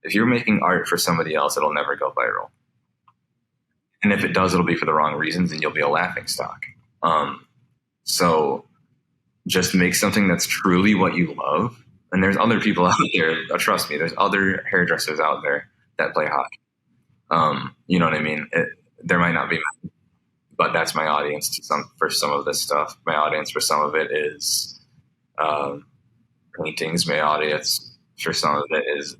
If you're making art for somebody else, it'll never go viral. And if it does, it'll be for the wrong reasons and you'll be a laughing stock. So just make something that's truly what you love. And there's other people out there, trust me, there's other hairdressers out there that play hockey. You know what I mean? There might not be, but that's my audience for some of this stuff. My audience for some of it is paintings. My audience for some of it is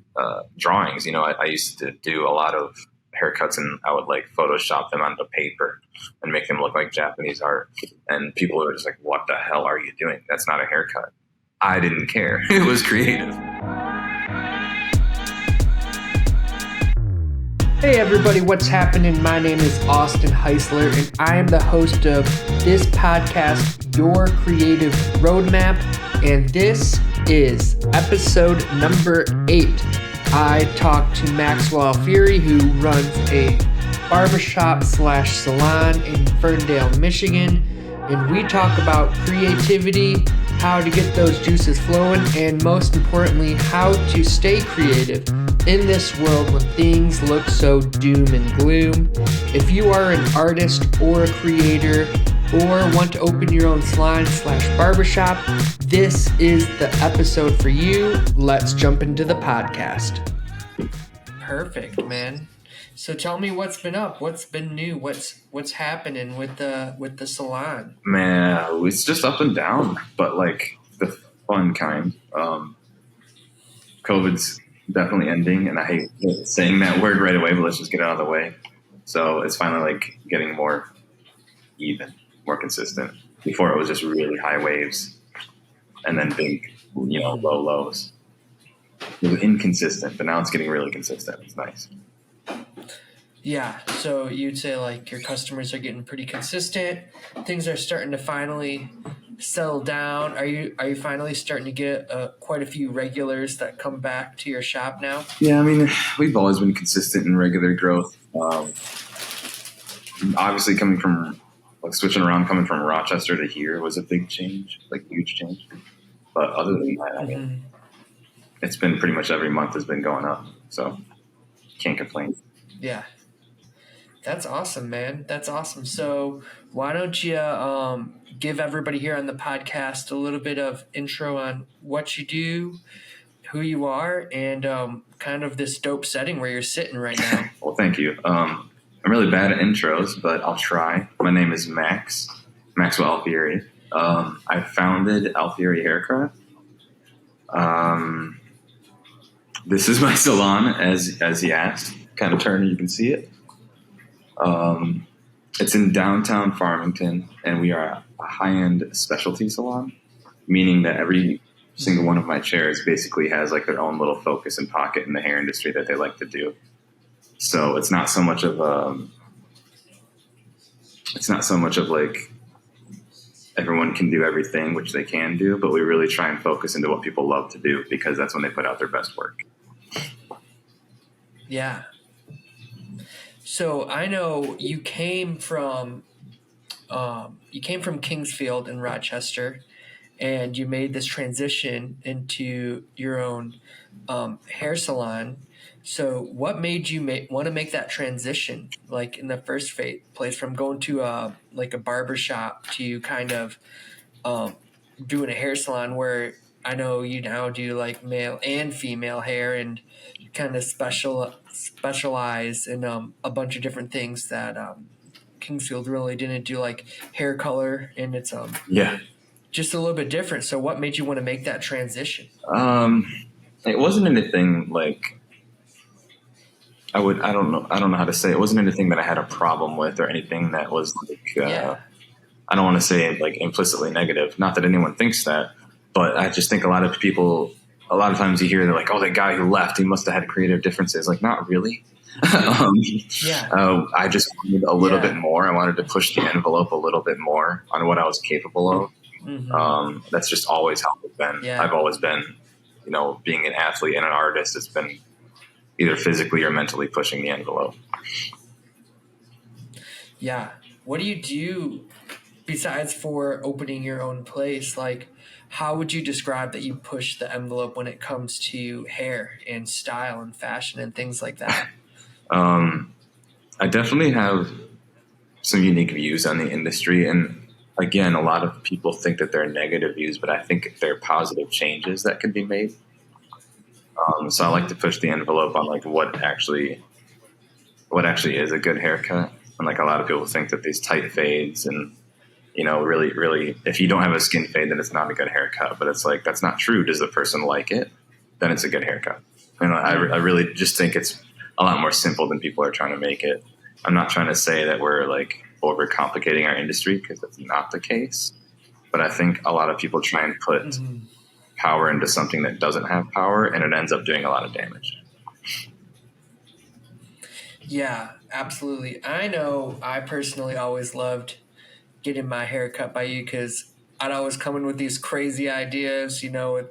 drawings. You know, I used to do a lot of haircuts and I would like Photoshop them onto paper and make them look like Japanese art. And people were just like, what the hell are you doing? That's not a haircut. I didn't care. It was creative. Hey everybody, what's happening? My name is Austin Heisler and I am the host of this podcast, Your Creative Roadmap, and this is episode number 8. I talked to Maxwell Alfieri, who runs a barbershop / salon in Ferndale, Michigan, and we talk about creativity, how to get those juices flowing, and most importantly, how to stay creative in this world when things look so doom and gloom. If you are an artist or a creator or want to open your own salon / barbershop, this is the episode for you. Let's jump into the podcast. Perfect, man. So tell me what's been up, what's been new, what's happening with the salon. Man, it's just up and down, but like the fun kind. COVID's definitely ending, and I hate saying that word right away, but let's just get it out of the way. So it's finally like getting more even, more consistent. Before it was just really high waves and then big, low lows. It was inconsistent, but now it's getting really consistent. It's nice. Yeah, so you'd say like your customers are getting pretty consistent. Things are starting to finally settle down. Are you finally starting to get quite a few regulars that come back to your shop now? Yeah, I mean, we've always been consistent in regular growth. Obviously, coming from coming from Rochester to here was a big change, like huge change. But other than that, I mean, it's been pretty much every month has been going up, so can't complain. Yeah. That's awesome, man. That's awesome. So why don't you give everybody here on the podcast a little bit of intro on what you do, who you are, and kind of this dope setting where you're sitting right now. Well, thank you. I'm really bad at intros, but I'll try. My name is Maxwell Alfieri. I founded Alfieri Hair Craft. This is my salon, as he asked. Kind of turn, you can see it. It's in downtown Farmington, and we are a high-end specialty salon, meaning that every single one of my chairs basically has like their own little focus and pocket in the hair industry that they like to do. So it's not so much of like everyone can do everything, which they can do, but we really try and focus into what people love to do because that's when they put out their best work. Yeah. So I know you came from Kingsfield in Rochester, and you made this transition into your own hair salon. So what made you want to make that transition, like in the first place, from going to a barbershop to kind of doing a hair salon where I know you now do like male and female hair and kind of specialize in a bunch of different things that Kingsfield really didn't do, like hair color, and it's just a little bit different. So what made you want to make that transition? It wasn't anything like I don't know how to say it. It wasn't anything that I had a problem with or anything that was like I don't want to say like implicitly negative. Not that anyone thinks that, but I just think a lot of times you hear they're like, oh, that guy who left, he must have had creative differences. Like, not really. I just wanted a little bit more. I wanted to push the envelope a little bit more on what I was capable of. Mm-hmm. That's just always how it's been. Yeah. I've always been, being an athlete and an artist, it's been either physically or mentally pushing the envelope. Yeah. What do you do besides for opening your own place? Like, how would you describe that you push the envelope when it comes to hair and style and fashion and things like that? I definitely have some unique views on the industry. And again, a lot of people think that they're negative views, but I think they're positive changes that can be made. So I like to push the envelope on like what actually is a good haircut. And like a lot of people think that these tight fades and, really, if you don't have a skin fade, then it's not a good haircut. But it's like, that's not true. Does the person like it? Then it's a good haircut. And I really just think it's a lot more simple than people are trying to make it. I'm not trying to say that we're like overcomplicating our industry, because that's not the case. But I think a lot of people try and put power into something that doesn't have power, and it ends up doing a lot of damage. Yeah, absolutely. I know I personally always loved getting my hair cut by you, because I'd always come in with these crazy ideas, with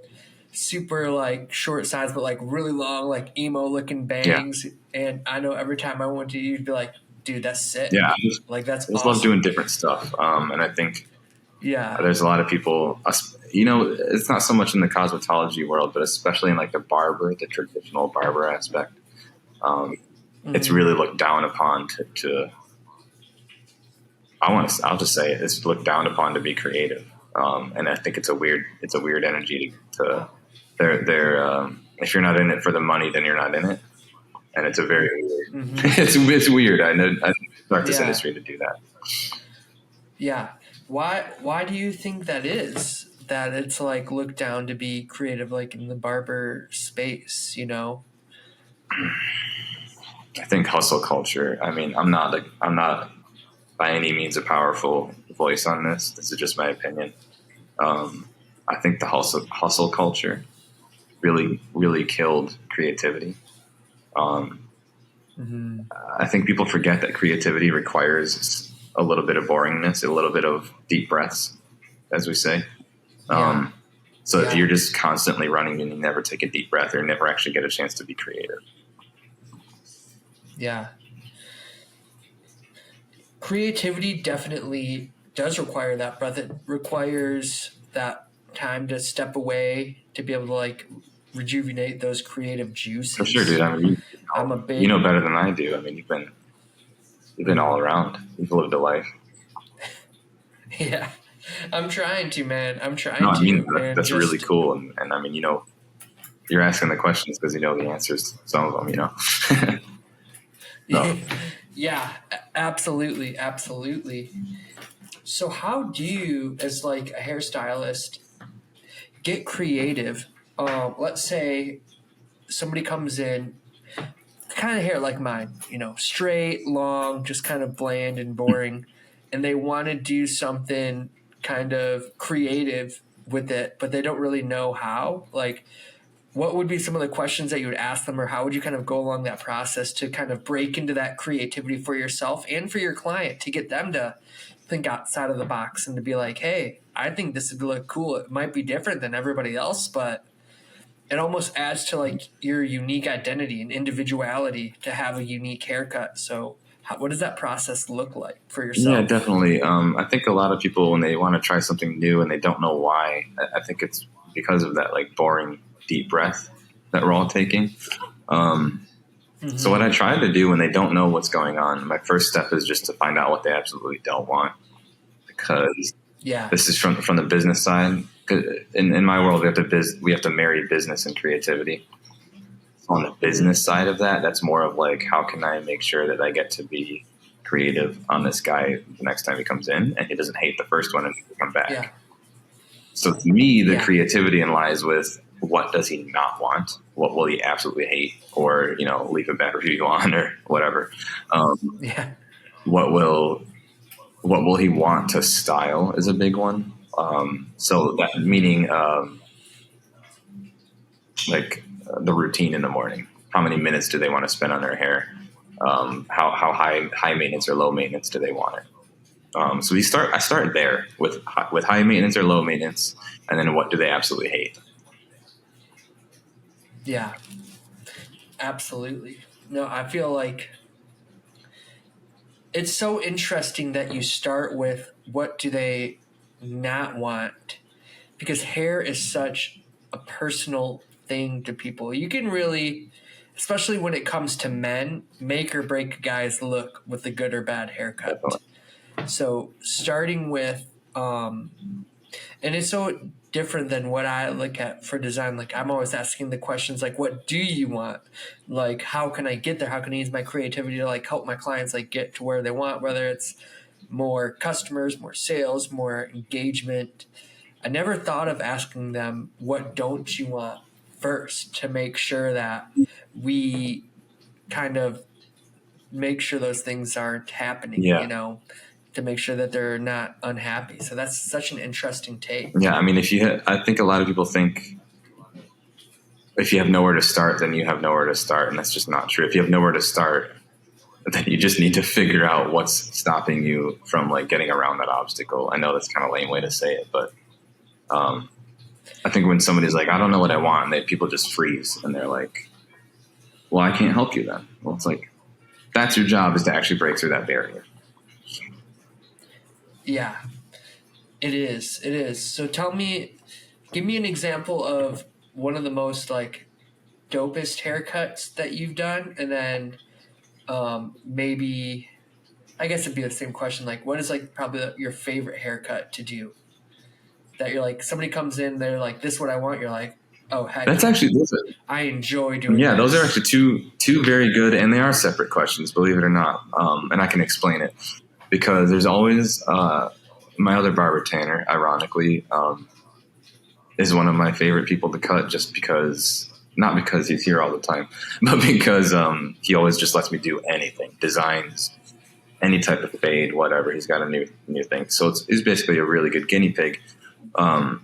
super like short sides, but like really long, like emo looking bangs. Yeah. And I know every time I went to you, you'd be like, dude, that's sick. Yeah. That's I just love doing different stuff. And I think there's a lot of people, it's not so much in the cosmetology world, but especially in like the traditional barber aspect. It's really looked down upon to I'll just say it's looked down upon to be creative. And I think it's a weird energy to they're if you're not in it for the money, then you're not in it. And it's a very weird, it's weird. I know I start this industry to do that. Yeah. Why do you think that is? That it's like looked down to be creative, like in the barber space, I think hustle culture. I mean, I'm not by any means a powerful voice on this. This is just my opinion. I think the hustle culture really, really killed creativity. I think people forget that creativity requires a little bit of boringness, a little bit of deep breaths, as we say. If you're just constantly running and you never take a deep breath, or never actually get a chance to be creative. Yeah. Creativity definitely does require that breath. It requires that time to step away to be able to like rejuvenate those creative juices. For sure, dude. I mean, you know better than I do. I mean, you've been all around. You've lived a life. Yeah, I'm trying to, man. I mean, that's really cool. And I mean, you're asking the questions because you know the answers to some of them. So. Yeah, absolutely. Absolutely. So how do you, as like a hairstylist, get creative? Let's say somebody comes in, kind of hair like mine, straight, long, just kind of bland and boring, and they want to do something kind of creative with it, but they don't really know how. Like, what would be some of the questions that you would ask them, or how would you kind of go along that process to kind of break into that creativity for yourself and for your client, to get them to think outside of the box and to be like, hey, I think this would look cool. It might be different than everybody else, but it almost adds to like your unique identity and individuality to have a unique haircut. So what does that process look like for yourself? Yeah, definitely. I think a lot of people, when they want to try something new and they don't know why, I think it's because of that like boring deep breath that we're all taking. So what I try to do when they don't know what's going on, my first step is just to find out what they absolutely don't want, because this is from the business side. In my world, we have to marry business and creativity. On the business side of that, that's more of like, how can I make sure that I get to be creative on this guy the next time he comes in and he doesn't hate the first one and come back. Yeah. So to me, the creativity lies with, what does he not want? What will he absolutely hate, or leave a bad review on, or whatever? What will he want to style is a big one. So that meaning the routine in the morning. How many minutes do they want to spend on their hair? How high maintenance or low maintenance do they want it? So I start there with high maintenance or low maintenance, and then what do they absolutely hate? Yeah, absolutely. No, I feel like it's so interesting that you start with what do they not want, because hair is such a personal thing to people. You can really, especially when it comes to men, make or break a guy's look with a good or bad haircut. Definitely. So starting with, and it's so different than what I look at for design. Like I'm always asking the questions like, what do you want? Like, how can I get there? How can I use my creativity to like help my clients like get to where they want, whether it's more customers, more sales, more engagement. I never thought of asking them, what don't you want first, to make sure that we kind of make sure those things aren't happening, Yeah. you know, to make sure that they're not unhappy. So that's such an interesting take. Yeah. I mean, I think a lot of people think if you have nowhere to start, then you have nowhere to start. And that's just not true. If you have nowhere to start, then you just need to figure out what's stopping you from like getting around that obstacle. I know that's kind of a lame way to say it, but I think when somebody's like, I don't know what I want, and people just freeze and they're like, well, I can't help you then. Well, it's like, that's your job, is to actually break through that barrier. Yeah, it is. It is. So give me an example of one of the most like dopest haircuts that you've done. And then maybe, I guess it'd be the same question. Like, what is like probably your favorite haircut to do? That you're like, somebody comes in, they're like, this is what I want. You're like, oh, heck, That's actually, I enjoy doing yeah, this. those are actually two very good, and they are separate questions, believe it or not. And I can explain it because there's always my other barber, Tanner, ironically, is one of my favorite people to cut, just because, not because he's here all the time, but because he always just lets me do anything, designs, any type of fade, whatever. He's got a new thing. So it's basically a really good guinea pig.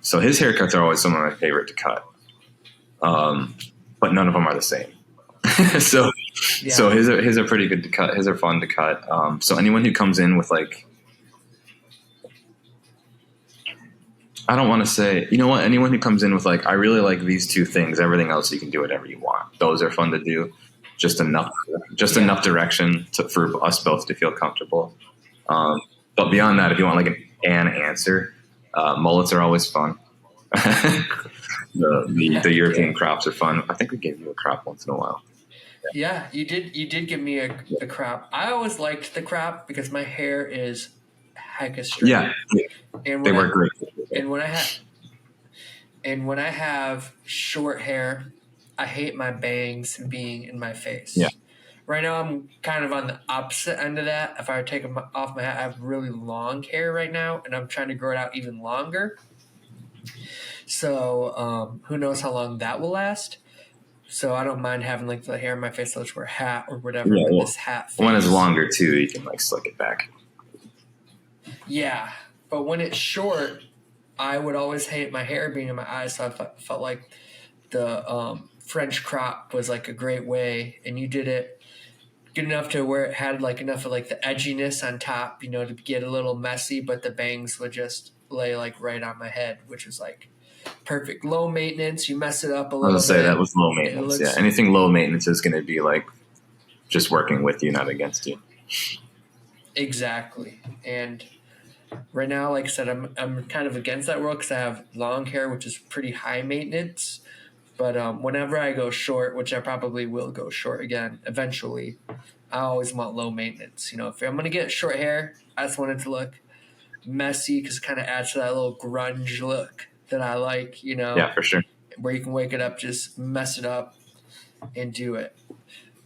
So his haircuts are always some of my favorite to cut. But none of them are the same. So his are pretty good to cut. His are fun to cut. So anyone who comes in with like, I don't want to say, you know what, anyone who comes in with like, I really like these two things, everything else you can do whatever you want. Those are fun to do. Just enough direction for us both to feel comfortable. But beyond that, if you want like an answer, mullets are always fun. The European crops are fun. I think we gave you a crop once in a while. Yeah, you did give me a crop. I always liked the crop because my hair is hecka straight. Yeah, and they work great. And when I have short hair, I hate my bangs being in my face. Yeah. Right now, I'm kind of on the opposite end of that. If I take them off my hat, I have really long hair right now, and I'm trying to grow it out even longer. So who knows how long that will last. So I don't mind having like the hair in my face. I'll just wear a hat or whatever. Yeah, this hat face. When it's longer too, you can like slick it back. Yeah, but when it's short, I would always hate my hair being in my eyes. So I felt like the French crop was like a great way, and you did it good enough to where it had like enough of like the edginess on top, you know, to get a little messy, but the bangs would just lay like right on my head, which is like perfect. Low maintenance. You mess it up a little bit. I was say that was low maintenance. Yeah, anything low maintenance is going to be like just working with you, not against you. Exactly. And right now, like I said, I'm kind of against that world because I have long hair, which is pretty high maintenance. But whenever I go short, which I probably will go short again eventually, I always want low maintenance. You know, if I'm going to get short hair, I just want it to look messy because it kind of adds to that little grunge look that I like, you know. Yeah, for sure. Where you can wake it up, just mess it up and do it.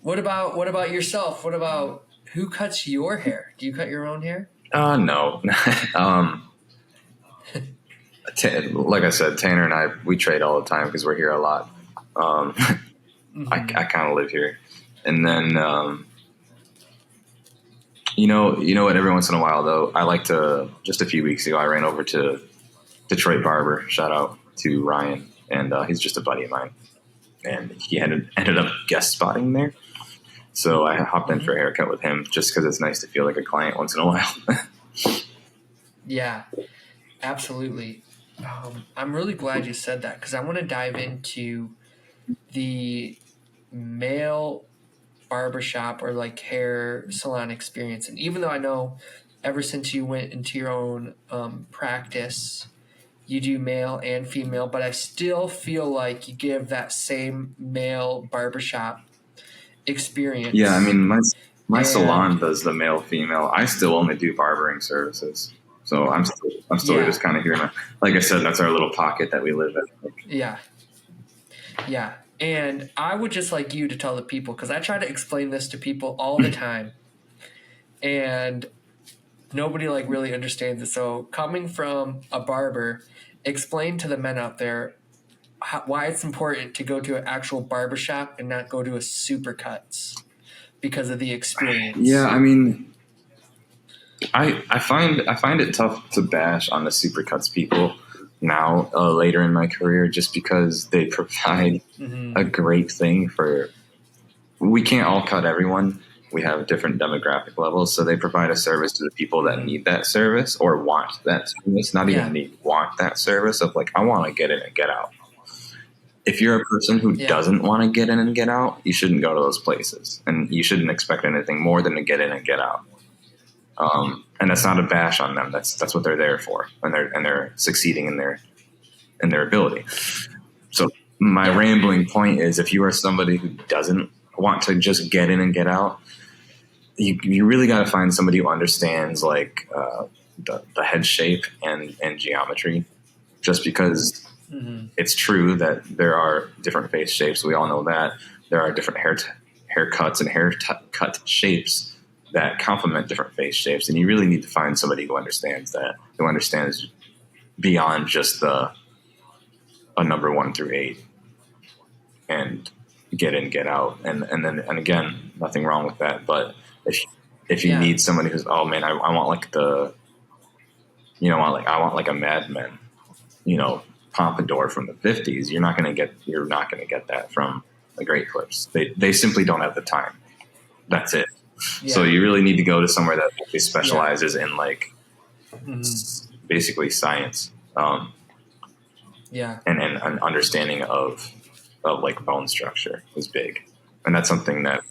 What about yourself? What about who cuts your hair? Do you cut your own hair? No. Like I said, Tanner and I, we trade all the time because we're here a lot. I kind of live here. And then, you know what, every once in a while though, I like to, just a few weeks ago, I ran over to Detroit Barber, shout out to Ryan. And he's just a buddy of mine. And he ended up guest spotting there. So I hopped in for a haircut with him just because it's nice to feel like a client once in a while. Yeah, absolutely. I'm really glad you said that because I want to dive into the male barbershop or like hair salon experience. And even though I know ever since you went into your own practice, you do male and female, but I still feel like you give that same male barbershop experience. Yeah, I mean, my salon And does the male female. I still only do barbering services, so I'm still yeah, just kind of here. Like I said, that's our little pocket that we live in. yeah, yeah. And I would just like you to tell the people, because I try to explain this to people all the time, and nobody like really understands it. So coming from a barber, explain to the men out there why it's important to go to an actual barbershop and not go to a Supercuts because of the experience. Yeah, I mean, I find it tough to bash on the Supercuts people now later in my career, just because they provide a great thing for. We can't all cut everyone. We have different demographic levels, so they provide a service to the people that need that service or want that service. Not even need, want that service of like, I want to get in and get out. If you're a person who doesn't want to get in and get out, you shouldn't go to those places, and you shouldn't expect anything more than to get in and get out. And that's not a bash on them. That's what they're there for, and they're succeeding in their ability. So my rambling point is, if you are somebody who doesn't want to just get in and get out, you really got to find somebody who understands like the head shape and geometry, just because it's true that there are different face shapes. We all know that there are different haircuts and haircut shapes that complement different face shapes, and you really need to find somebody who understands that, who understands beyond just a number 1 through 8, and get in, get out, and again, nothing wrong with that. But if you need somebody who's, oh man, I want like I want like a Mad Men, pompadour from the 50s. You're not going to get that from the Great Clips. They simply don't have the time. That's it. Yeah. So you really need to go to somewhere that actually specializes in like basically science. And an understanding of like bone structure is big. And that's something that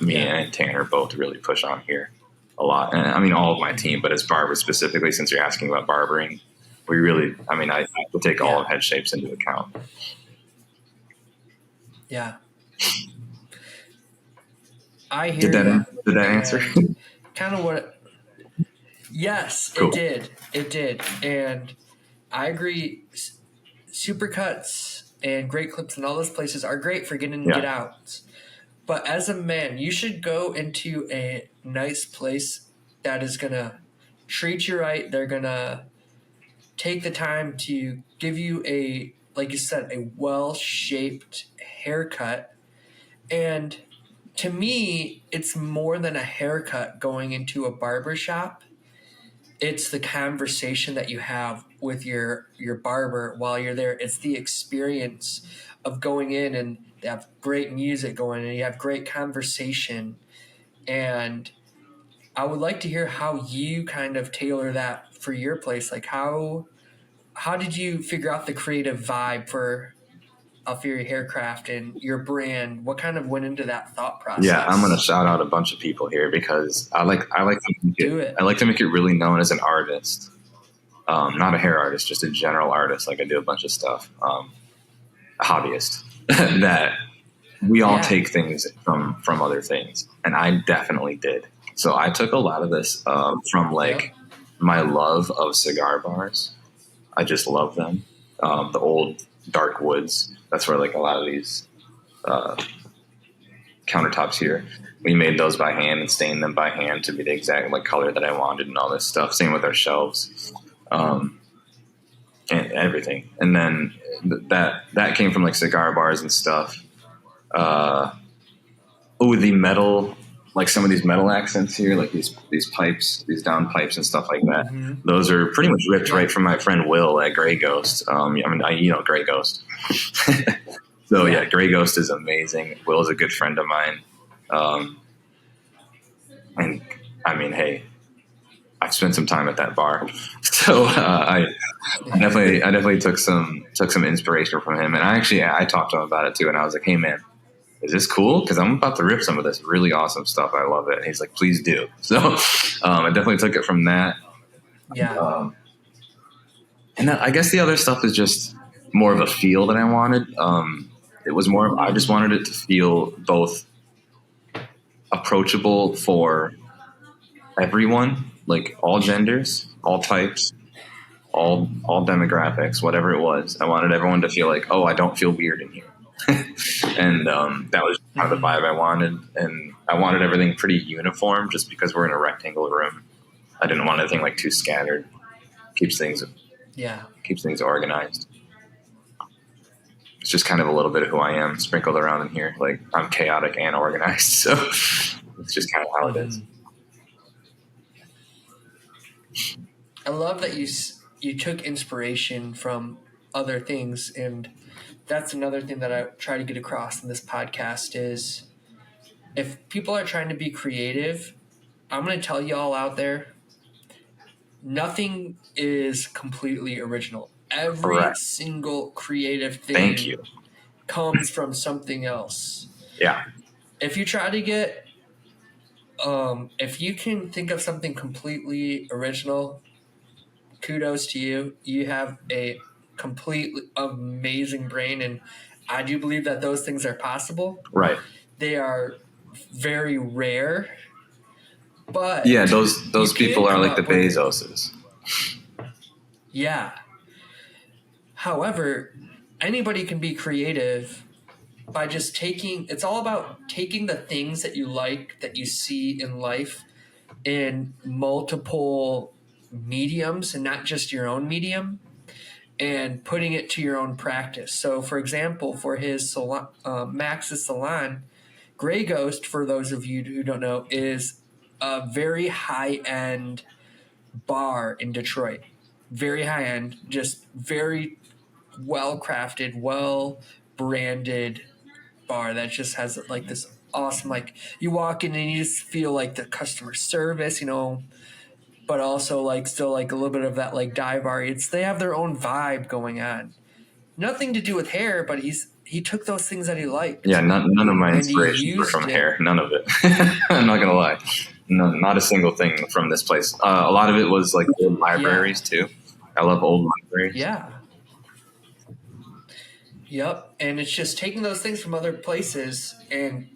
me and Tanner both really push on here a lot. And I mean, all of my team, but as barbers specifically, since you're asking about barbering, we really, I mean, I will take all of head shapes into account. Yeah. I hear you. Did that answer? Kind of what? Yes, cool. It did. And I agree. Supercuts and Great Clips and all those places are great for getting in and get out. But as a man, you should go into a nice place that is going to treat you right. They're going to take the time to give you like you said, a well-shaped haircut. And to me, it's more than a haircut going into a barbershop. It's the conversation that you have with your barber while you're there. It's the experience of going in, and they have great music going, and you have great conversation. And I would like to hear how you kind of tailor that for your place. Like how did you figure out the creative vibe for Alfieri Hair Craft and your brand? What kind of went into that thought process? Yeah, I'm going to shout out a bunch of people here because I like to make it really known as an artist, not a hair artist, just a general artist. Like I do a bunch of stuff, a hobbyist. That we all take things from other things, and I definitely did. So I took a lot of this from like my love of cigar bars. I just love them. The old dark woods. That's where like a lot of these countertops here, we made those by hand and stained them by hand to be the exact like color that I wanted and all this stuff. Same with our shelves, and everything. And then that came from like cigar bars and stuff. The metal, like some of these metal accents here, like these pipes, these down pipes and stuff like that. Mm-hmm. Those are pretty much ripped right from my friend Will at Grey Ghost. Grey Ghost. So yeah, Grey Ghost is amazing. Will is a good friend of mine. And I mean, hey, I've spent some time at that bar, so I definitely took some inspiration from him. And I talked to him about it too, and I was like, hey man, is this cool? Because I'm about to rip some of this really awesome stuff. I love it. And he's like, please do. So I definitely took it from that. Yeah. And I guess the other stuff is just more of a feel that I wanted. It was more, I just wanted it to feel both approachable for everyone, like all genders, all types, all demographics, whatever it was. I wanted everyone to feel like, oh, I don't feel weird in here. And that was kind of the vibe I wanted. And I wanted everything pretty uniform just because we're in a rectangle room. I didn't want anything like too scattered. Keeps things organized. It's just kind of a little bit of who I am sprinkled around in here. Like, I'm chaotic and organized. So it's just kind of how it is. I love that you took inspiration from other things, and that's another thing that I try to get across in this podcast is if people are trying to be creative, I'm going to tell you all out there, nothing is completely original. Every single creative thing comes from something else. Yeah. If you try to get, if you can think of something completely original, kudos to you. You have a completely amazing brain, and I do believe that those things are possible. Right. They are very rare, but yeah, those people are like the Bezoses. Yeah. However, anybody can be creative by just it's all about taking the things that you like, that you see in life in multiple mediums and not just your own medium, and putting it to your own practice. So, for example, for his salon, Max's salon, Grey Ghost, for those of you who don't know, is a very high-end bar in Detroit. Very high-end, just very well-crafted, well-branded bar that just has like this awesome, like you walk in and you just feel like the customer service, but also like still like a little bit of that like dive bar. They have their own vibe going on. Nothing to do with hair, but he took those things that he liked. Yeah, none of my inspirations were from hair. None of it. I'm not gonna lie. No, not a single thing from this place. A lot of it was like old libraries too. I love old libraries. Yeah. Yep. And it's just taking those things from other places and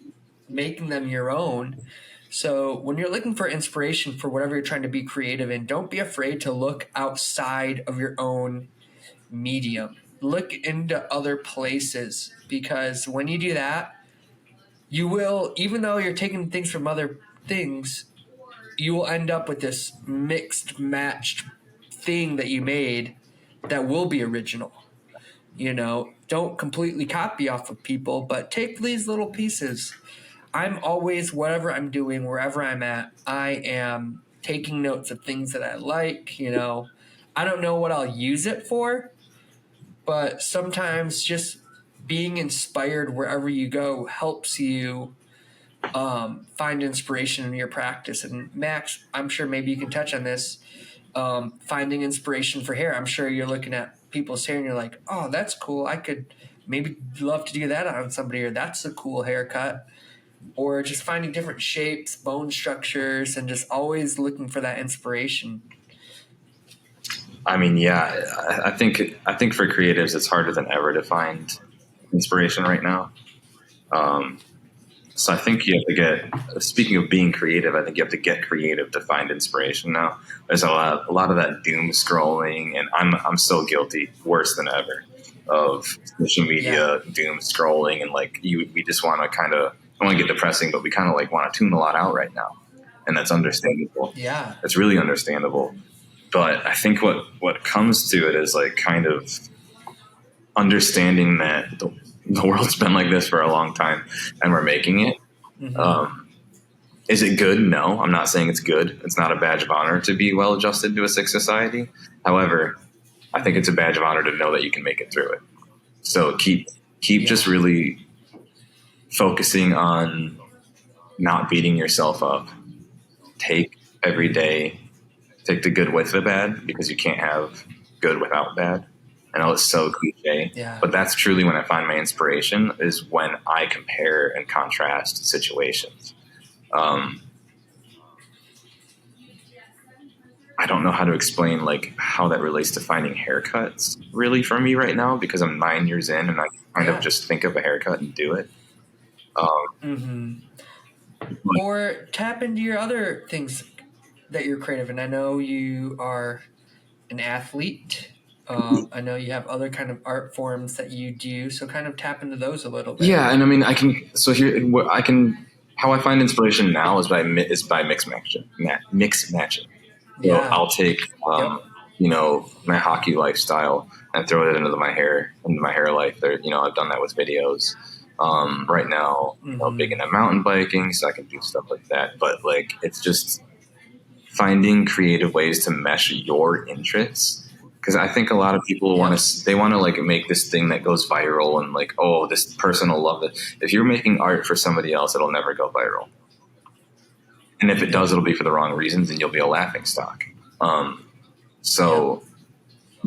making them your own. So when you're looking for inspiration for whatever you're trying to be creative in, don't be afraid to look outside of your own medium. Look into other places, because when you do that, you will, even though you're taking things from other things, you will end up with this mixed, matched thing that you made that will be original. Don't completely copy off of people, but take these little pieces. I'm always, whatever I'm doing, wherever I'm at, I am taking notes of things that I like. I don't know what I'll use it for, but sometimes just being inspired wherever you go helps you find inspiration in your practice. And Max, I'm sure maybe you can touch on this, finding inspiration for hair. I'm sure you're looking at people's hair and you're like, oh, that's cool. I could maybe love to do that on somebody, or that's a cool haircut. Or just finding different shapes, bone structures, and just always looking for that inspiration. I mean, yeah, I think for creatives, it's harder than ever to find inspiration right now. So I think you have to get, speaking of being creative, I think you have to get creative to find inspiration now. There's a lot of that doom scrolling, and I'm so guilty, worse than ever, of social media doom scrolling. And like we just want to kind of, I don't want to get depressing, but we kind of like want to tune a lot out right now. And that's understandable. Yeah. It's really understandable. But I think what comes to it is like kind of understanding that the world's been like this for a long time and we're making it. Mm-hmm. Is it good? No, I'm not saying it's good. It's not a badge of honor to be well adjusted to a sick society. However, I think it's a badge of honor to know that you can make it through it. So keep just really focusing on not beating yourself up. Take every day, take the good with the bad, because you can't have good without bad. I know it's so cliche, but that's truly when I find my inspiration, is when I compare and contrast situations. I don't know how to explain like how that relates to finding haircuts really for me right now, because I'm 9 years in and I kind of just think of a haircut and do it. Or tap into your other things that you're creative. And I know you are an athlete. I know you have other kind of art forms that you do. So kind of tap into those a little bit. Yeah, and I mean, I can. So here, what I can. How I find inspiration now is by mix matching. Mix matching. So Yeah. I'll take, my hockey lifestyle and throw it into my hair life. There, I've done that with videos. Right now, big into mountain biking, so I can do stuff like that. But like, it's just finding creative ways to mesh your interests. Because I think a lot of people want to like make this thing that goes viral and like, oh, this person will love it. If you're making art for somebody else, it'll never go viral. And if it does, it'll be for the wrong reasons and you'll be a laughing stock. So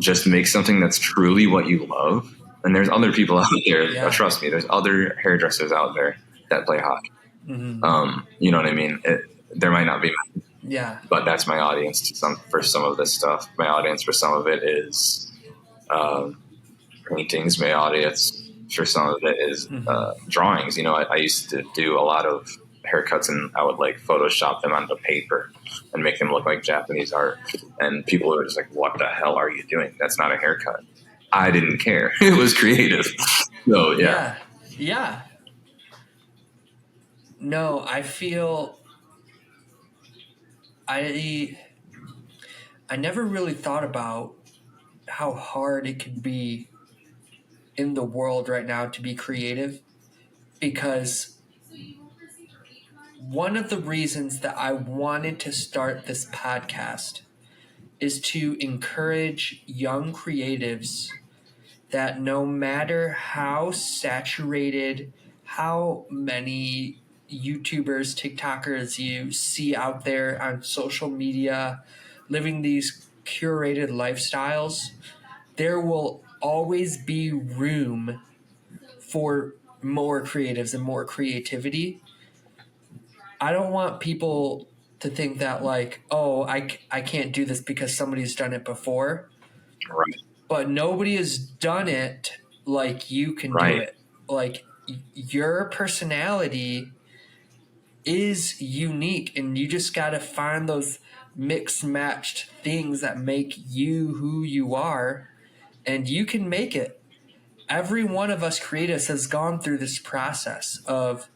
just make something that's truly what you love. And there's other people out there, trust me, there's other hairdressers out there that play hockey. You know what I mean? There might not be, but that's my audience for some of this stuff. My audience for some of it is paintings. My audience for some of it is drawings. I used to do a lot of haircuts and I would like Photoshop them onto paper and make them look like Japanese art. And people were just like, what the hell are you doing? That's not a haircut. I didn't care. It was creative. So, yeah. Yeah. No, I feel I never really thought about how hard it could be in the world right now to be creative, because one of the reasons that I wanted to start this podcast is to encourage young creatives that no matter how saturated, how many YouTubers, TikTokers you see out there on social media living these curated lifestyles, there will always be room for more creatives and more creativity. I don't want people to think that like, oh, I can't do this because somebody's done it before. Right. But nobody has done it like you can do it. Like your personality is unique and you just got to find those mixed matched things that make you who you are, and you can make it. Every one of us creatives has gone through this process of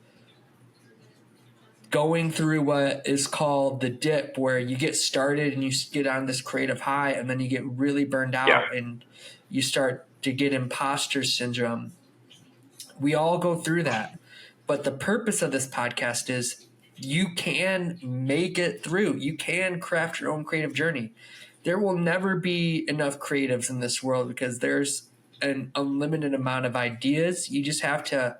going through what is called the dip, where you get started and you get on this creative high and then you get really burned out and you start to get imposter syndrome. We all go through that. But the purpose of this podcast is you can make it through. You can craft your own creative journey. There will never be enough creatives in this world because there's an unlimited amount of ideas. You just have to,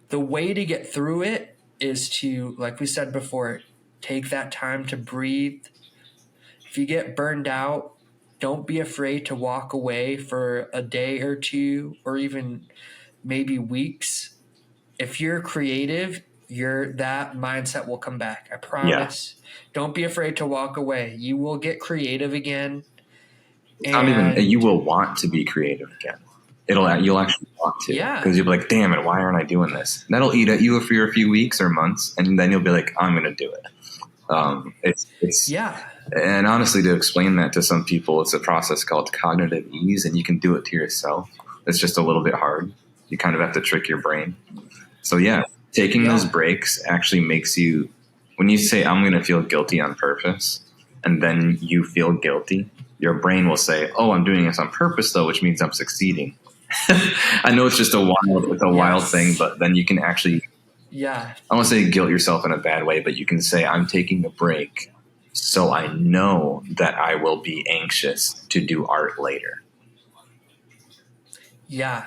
the way to get through it is to, like we said before, take that time to breathe. If you get burned out, don't be afraid to walk away for a day or two or even maybe weeks. If you're creative, that mindset will come back. I promise. Yeah. Don't be afraid to walk away. You will get creative again. You will want to be creative again. You'll actually want to, because you'll be like, damn it, why aren't I doing this? And that'll eat at you for a few weeks or months, and then you'll be like, I'm going to do it. And honestly, to explain that to some people, it's a process called cognitive ease, and you can do it to yourself. It's just a little bit hard. You kind of have to trick your brain. So taking those breaks actually makes you, when you say, I'm going to feel guilty on purpose, and then you feel guilty, your brain will say, oh, I'm doing this on purpose though, which means I'm succeeding. I know it's just a wild thing, but then you can actually, I don't want to say guilt yourself in a bad way, but you can say, I'm taking a break so I know that I will be anxious to do art later. Yeah.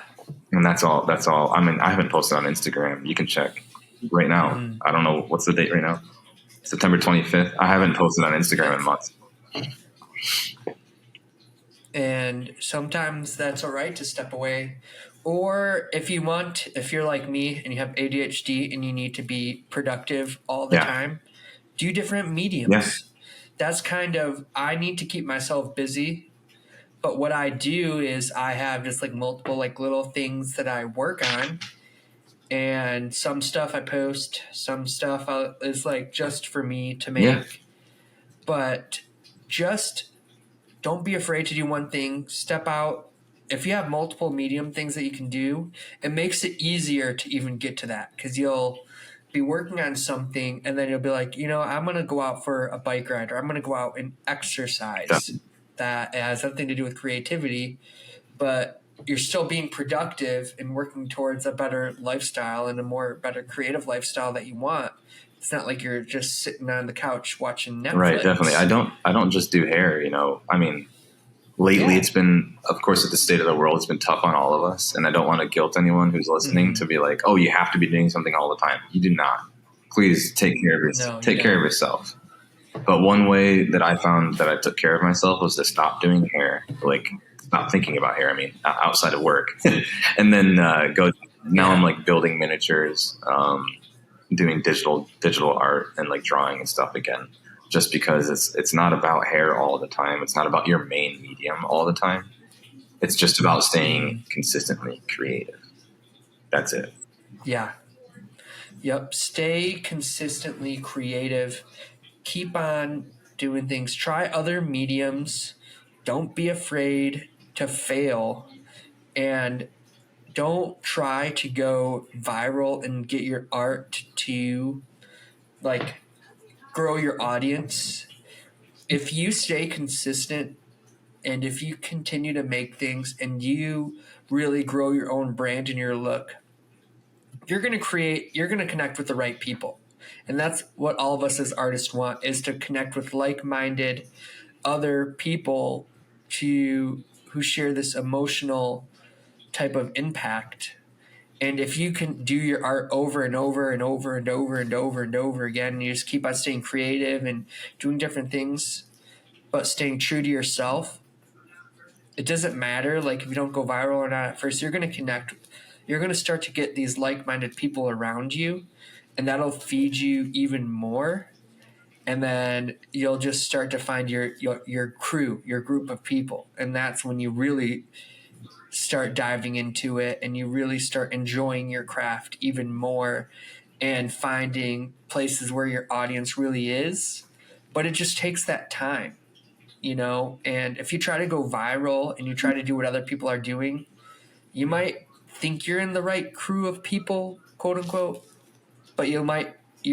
And that's all. I mean, I haven't posted on Instagram. You can check right now. Mm-hmm. I don't know what's the date right now. September 25th. I haven't posted on Instagram in months. And sometimes that's all right to step away. Or if you're like me and you have ADHD and you need to be productive all the time, do different mediums. that's kind of, I need to keep myself busy. But what I do is I have just like multiple like little things that I work on, and some stuff I post, some stuff is like just for me to Yeah. make. But just don't be afraid to do one thing. Step out. If you have multiple medium things that you can do, it makes it easier to even get to that, because you'll be working on something and then you'll be like, I'm going to go out for a bike ride, or I'm going to go out and exercise. That has something to do with creativity, but you're still being productive and working towards a better lifestyle and a more better creative lifestyle that you want. It's not like you're just sitting on the couch watching Netflix. Right. Definitely. I don't just do hair, I mean, lately it's been, of course, with the state of the world, it's been tough on all of us. And I don't want to guilt anyone who's listening to be like, oh, you have to be doing something all the time. You do not. Please take care of yourself. But one way that I found that I took care of myself was to stop doing hair, like stop thinking about hair. I mean, outside of work, and then go. Now I'm like building miniatures, doing digital art, and like drawing and stuff again. Just because it's not about hair all the time. It's not about your main medium all the time. It's just about staying consistently creative. That's it. Yeah. Yep. Stay consistently creative. Keep on doing things. Try other mediums. Don't be afraid to fail. And don't try to go viral and get your art to like grow your audience. If you stay consistent and if you continue to make things and you really grow your own brand and your look, you're going to connect with the right people. And that's what all of us as artists want, is to connect with like-minded other people who share this emotional type of impact. And if you can do your art over and over and over and over and over and over again, and you just keep on staying creative and doing different things, but staying true to yourself, it doesn't matter like if you don't go viral or not at first. You're going to connect. You're going to start to get these like-minded people around you, and that'll feed you even more. And then you'll just start to find your crew, your group of people. And that's when you really start diving into it and you really start enjoying your craft even more and finding places where your audience really is. But it just takes that time, and if you try to go viral and you try to do what other people are doing, you might think you're in the right crew of people, quote unquote, but you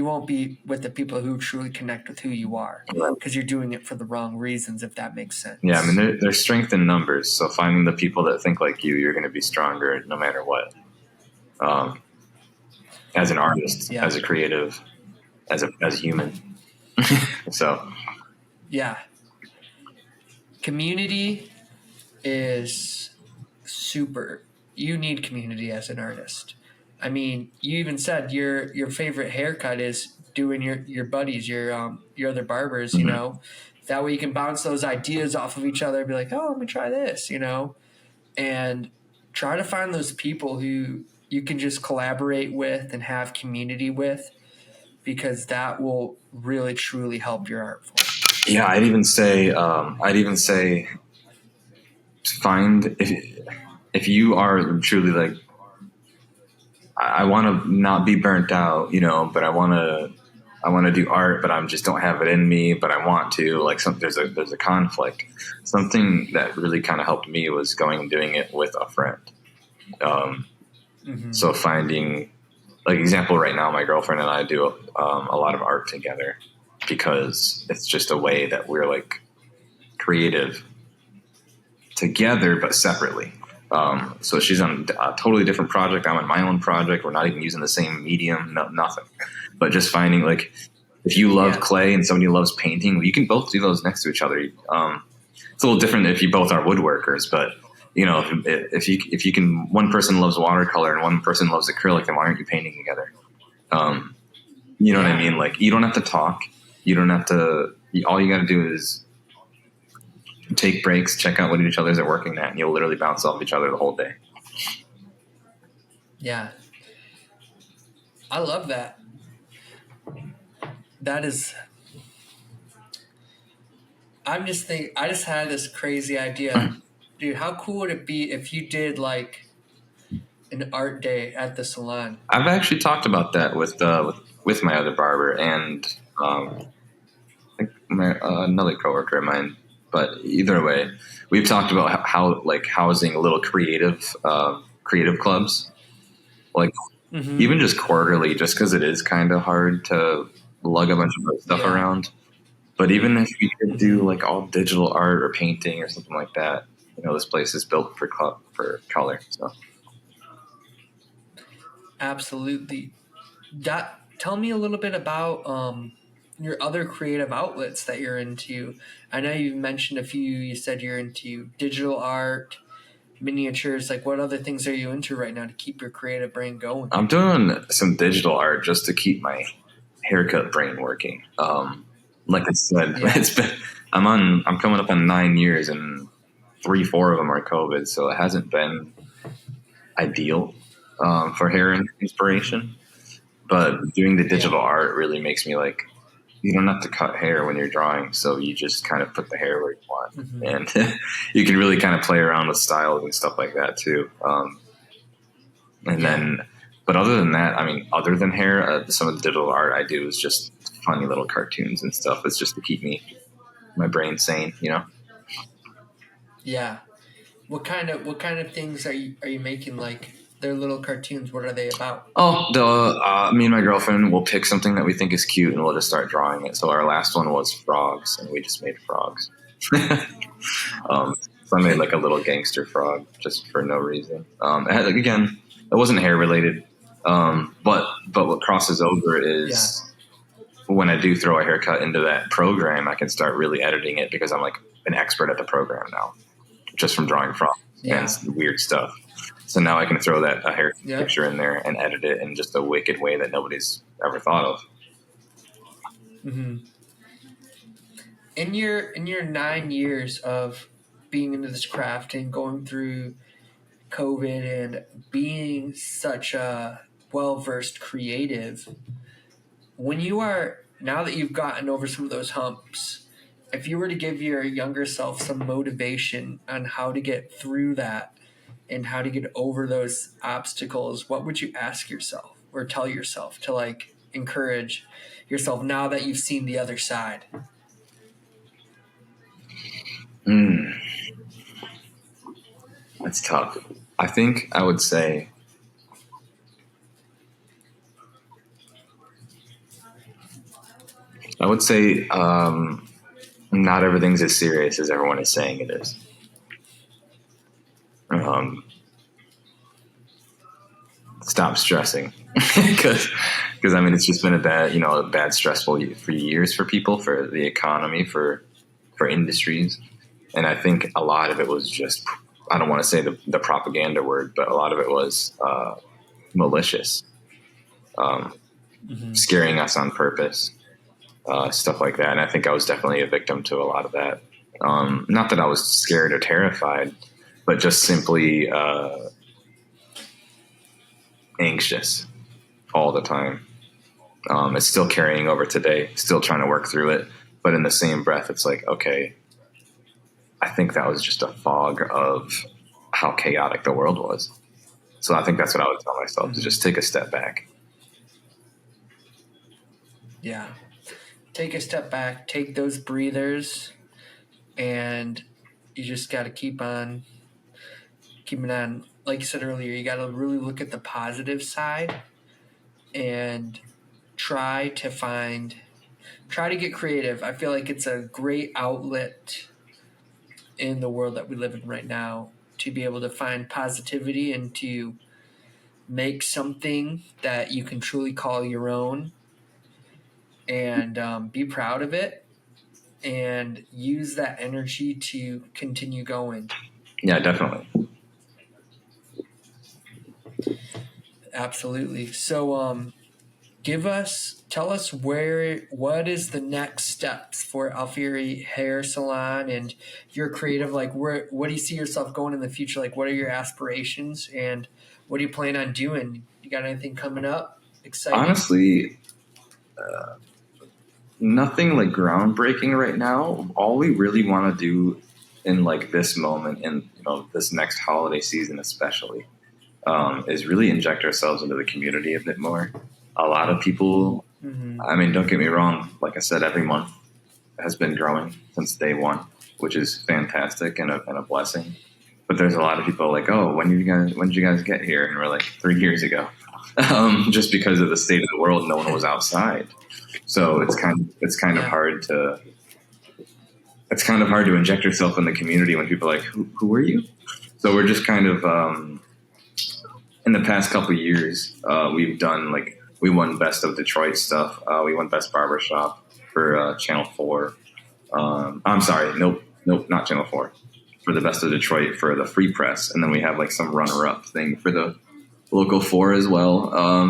won't be with the people who truly connect with who you are, because you're doing it for the wrong reasons, if that makes sense. Yeah, I mean, there's strength in numbers. So finding the people that think like you're going to be stronger no matter what. As an artist, as a creative, as a human. So. Yeah. Community is super. You need community as an artist. I mean, you even said your favorite haircut is doing your buddies, your other barbers, That way you can bounce those ideas off of each other and be like, oh, let me try this, and try to find those people who you can just collaborate with and have community with, because that will really truly help your art form. Yeah, I'd even say find, if you are truly like, I want to not be burnt out, but I want to do art, but I just don't have it in me, but I want to, like, there's a conflict. Something that really kind of helped me was going and doing it with a friend. So finding, like, example right now, my girlfriend and I do a lot of art together, because it's just a way that we're like creative together, but separately. So she's on a totally different project. I'm on my own project. We're not even using the same medium, nothing. But just finding, like, if you love clay and somebody loves painting, you can both do those next to each other. It's a little different if you both are woodworkers, but if you can, one person loves watercolor and one person loves acrylic, then why aren't you painting together? You know what I mean? Like, you don't have to talk. You don't have to. All you got to do is take breaks, check out what each other's are working at, and you'll literally bounce off each other the whole day. Yeah. I love that. That is I'm just thinking. I just had this crazy idea, dude. How cool would it be if you did like an art day at the salon? I've actually talked about that with my other barber and I think another coworker of mine. But either way, we've talked about how like housing little creative clubs, like even just quarterly, just because it is kind of hard to lug a bunch of stuff Yeah. around. But even if you could do like all digital art or painting or something like that, this place is built for color. So Absolutely. Tell me a little bit about your other creative outlets that you're into. I know you mentioned a few. You said you're into digital art, miniatures. Like, what other things are you into right now to keep your creative brain going? I'm doing some digital art just to keep my haircut brain working. Like I said, Yeah. I'm coming up on 9 years and 3-4 of them are COVID. So it hasn't been ideal, for hair inspiration, but doing the digital Yeah. art really makes me like, you don't have to cut hair when you're drawing. So you just kind of put the hair where you want and you can really kind of play around with styles and stuff like that too. But other than that, I mean, other than hair, some of the digital art I do is just funny little cartoons and stuff. It's just to keep my brain sane. Yeah. What kind of things are you making? Like, they're little cartoons. What are they about? Oh, me and my girlfriend will pick something that we think is cute and we'll just start drawing it. So our last one was frogs and we just made frogs. So I made like a little gangster frog just for no reason. Again, it wasn't hair related. But what crosses over is when I do throw a haircut into that program, I can start really editing it because I'm like an expert at the program now, just from drawing frogs and weird stuff. So now I can throw a hair picture in there and edit it in just a wicked way that nobody's ever thought of. Mm-hmm. In your 9 years of being into this craft and going through COVID and being such a well-versed creative, now that you've gotten over some of those humps, if you were to give your younger self some motivation on how to get through that and how to get over those obstacles, what would you ask yourself or tell yourself to like encourage yourself now that you've seen the other side? That's tough. I think I would say not everything's as serious as everyone is saying it is. Stop stressing because I mean it's just been a bad stressful few years for people, for the economy, for industries, and I think a lot of it was just, I don't want to say the propaganda word, but a lot of it was malicious, scaring us on purpose, stuff like that. And I think I was definitely a victim to a lot of that. Not that I was scared or terrified, but just simply anxious all the time. It's still carrying over today, still trying to work through it. But in the same breath, it's like, okay, I think that was just a fog of how chaotic the world was. So I think that's what I would tell myself, to just take a step back. Yeah. Take a step back, take those breathers, and you just got to keep on. Like you said earlier, you got to really look at the positive side and try to get creative. I feel like it's a great outlet in the world that we live in right now to be able to find positivity and to make something that you can truly call your own and be proud of it and use that energy to continue going. Yeah, definitely. Absolutely. So, tell us what is the next steps for Alfieri Hair Salon, and you're creative. Like, what do you see yourself going in the future? Like, what are your aspirations and what do you plan on doing? You got anything coming up? Exciting? Honestly, nothing like groundbreaking right now. All we really want to do in like this moment, and this next holiday season especially, is really inject ourselves into the community a bit more. A lot of people, I mean, don't get me wrong, like I said, every month has been growing since day one, which is fantastic and a blessing. But there's a lot of people like, oh, when did you guys get here? And we're like, 3 years ago. Just because of the state of the world, no one was outside. So it's kind of hard to inject yourself in the community when people are like, who are you? So we're just kind of, in the past couple of years, we've done like, we won Best of Detroit stuff. We won Best Barbershop for Channel 4. I'm sorry. Nope, not Channel 4. For the Best of Detroit for the Free Press. And then we have like some runner-up thing for the Local 4 as well.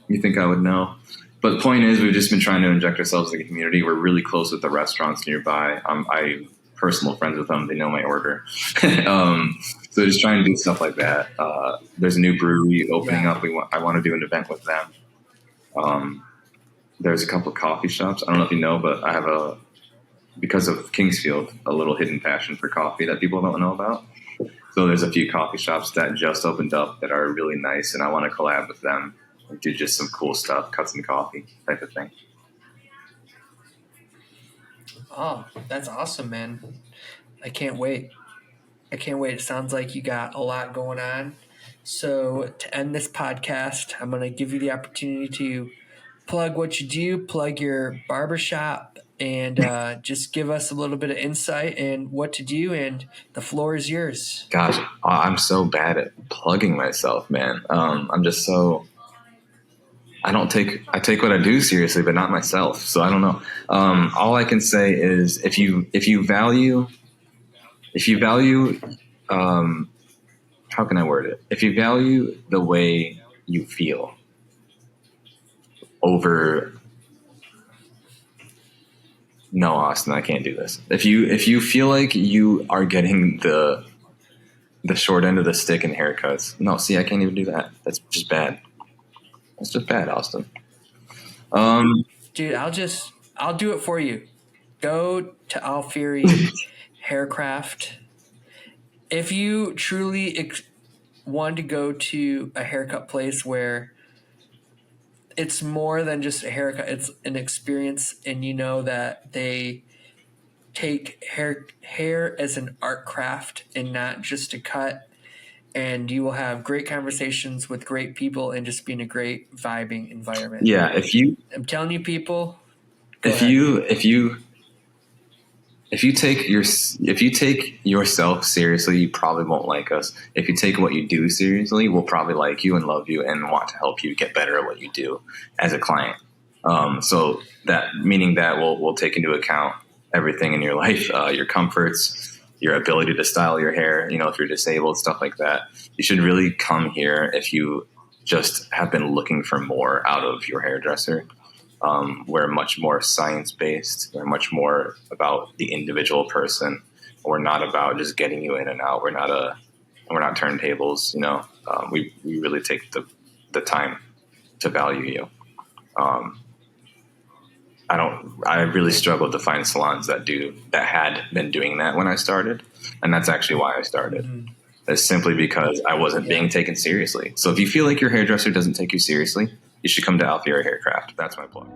You think I would know. But the point is, we've just been trying to inject ourselves in the community. We're really close with the restaurants nearby. I'm personal friends with them. They know my order. So just trying to do stuff like that. There's a new brewery opening up. I want to do an event with them. There's a couple of coffee shops. I don't know if you know, but I have because of Kingsfield, a little hidden passion for coffee that people don't know about. So there's a few coffee shops that just opened up that are really nice, and I want to collab with them and do just some cool stuff, cut some coffee type of thing. Oh, that's awesome, man. I can't wait. It sounds like you got a lot going on. So to end this podcast, I'm going to give you the opportunity to plug what you do, plug your barbershop, and just give us a little bit of insight and what to do, and the floor is yours. Gosh, I'm so bad at plugging myself, man. I'm just so... I take what I do seriously, but not myself. So I don't know. All I can say is if you value, how can I word it? If you value the way you feel over, no, Austin, I can't do this. If you feel like you are getting the short end of the stick in haircuts, no, see, I can't even do that. That's just bad. That's just bad, Austin. Dude, I'll do it for you. Go to Alfieri Hair Craft. If you truly want to go to a haircut place where it's more than just a haircut, it's an experience, and you know that they take hair as an art craft and not just a cut, and you will have great conversations with great people and just be in a great vibing environment. Yeah, I'm telling you, people. If you take yourself seriously, you probably won't like us. If you take what you do seriously, we'll probably like you and love you and want to help you get better at what you do as a client. So that meaning that we'll take into account everything in your life, your comforts, your ability to style your hair, if you're disabled, stuff like that. You should really come here if you just have been looking for more out of your hairdresser. We're much more science-based. We're much more about the individual person. We're not about just getting you in and out. We're not turntables, we really take the time to value you. I really struggled to find salons that had been doing that when I started. And that's actually why I started. Mm-hmm. It's simply because I wasn't being taken seriously. So if you feel like your hairdresser doesn't take you seriously, you should come to Alfieri Hair Craft. That's my plug.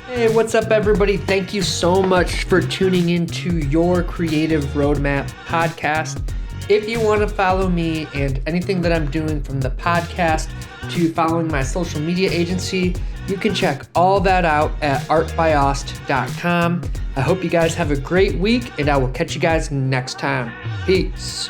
Hey, what's up, everybody? Thank you so much for tuning into your Creative Roadmap podcast. If you want to follow me and anything that I'm doing, from the podcast to following my social media agency, you can check all that out at artbyost.com. I hope you guys have a great week, and I will catch you guys next time. Peace.